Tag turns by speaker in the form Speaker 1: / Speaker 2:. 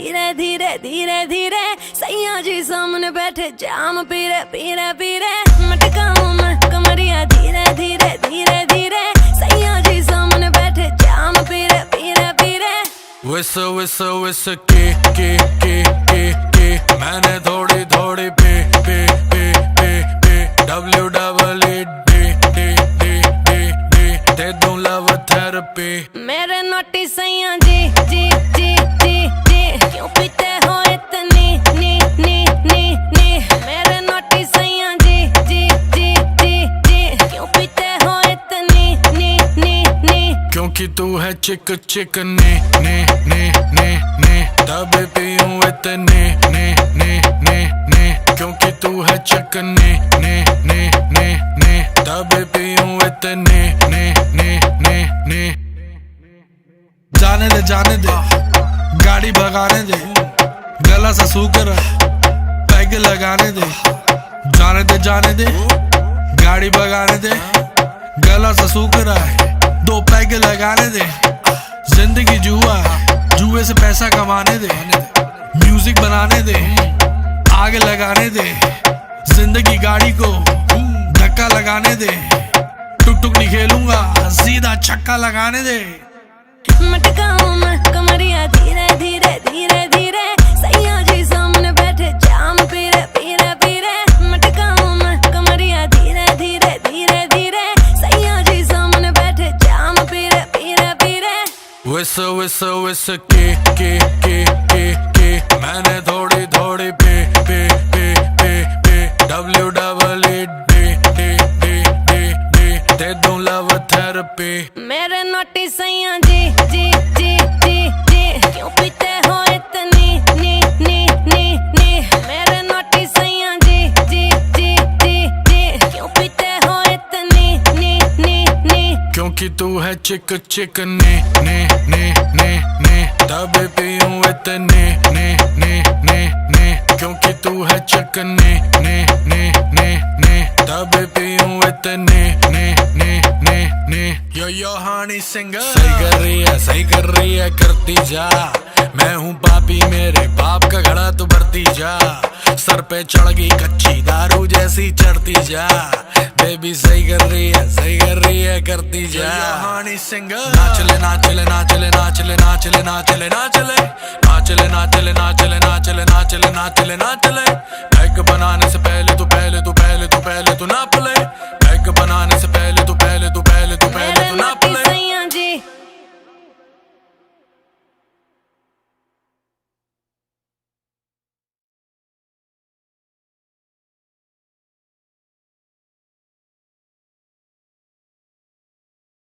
Speaker 1: धीरे धीरे धीरे धीरे सैया जी सामने बैठे जाम पीरे पीरे पीरे मटकाऊं मैं कमरिया धीरे धीरे धीरे धीरे सैया जी सामने बैठे जाम पीरे पीरे पीरे
Speaker 2: विस विस विस के मैंने थोड़ी थोड़ी पे WEED दे दूं लव थेरेपी
Speaker 1: मेरे नोटी सैया जी जी जी जी जी क्यों पीते हो इतनी नी नी नी नी मेरे नोटी सैया जी जी जी जी जी क्यों पीते हो इतनी नी नी नी
Speaker 2: क्योंकि तू है चिक चिक ने तभी पीऊं इतने ने क्योंकि तू है चिक ने तभी पीऊं इतने ने
Speaker 3: जाने दे गाड़ी भगाने दे गला सा सूकर पैग लगाने दे जाने दे गाड़ी भगाने दे गला सा सूकर दो पैग लगाने दे जिंदगी जुए से पैसा कमाने दे म्यूजिक बनाने दे आग लगाने दे जिंदगी गाड़ी को धक्का लगाने दे टुक टुक नहीं खेलूंगा सीधा छक्का लगाने दे
Speaker 1: मटकाऊं मैं कमरिया धीरे धीरे धीरे धीरे सैया जी सामने बैठे जाम पीरे पीरे पीरे मटकाऊं मैं कमरिया धीरे धीरे धीरे धीरे सैया जी सामने बैठे जाम पीरे पीरे पीरे
Speaker 2: विस विस विस के मैंने थोड़ी थोड़ी पे WEED दे दूं लव थेरेपी
Speaker 1: मेरे नोटी सैया जी जी जी जी जी क्यों पीते हो इतनी नी नी नी नी मेरे नोटी सैया जी जी जी जी जी क्यों पीते हो इतनी नी नी नी
Speaker 2: क्योंकि तू है चिक ने तभी पीऊं इतने ने क्योंकि तू है चिक ने तभी पीऊं इतने ने यो हानी सिंगर सही कर रही है करती जा मैं हूँ पापी मेरे बाप का घड़ा तू भरती जा सर पे चढ़ गई कच्ची दारू जैसी चढ़ती जा बेबी सही कर रही है करती जा हानी सिंगर नाचले नाचले नाचले नाचले नाचले नाचले नाचले नाचले नाचले नाचले नाचले नाचले नाचले नाचले बैग बनाने से पहले तू ना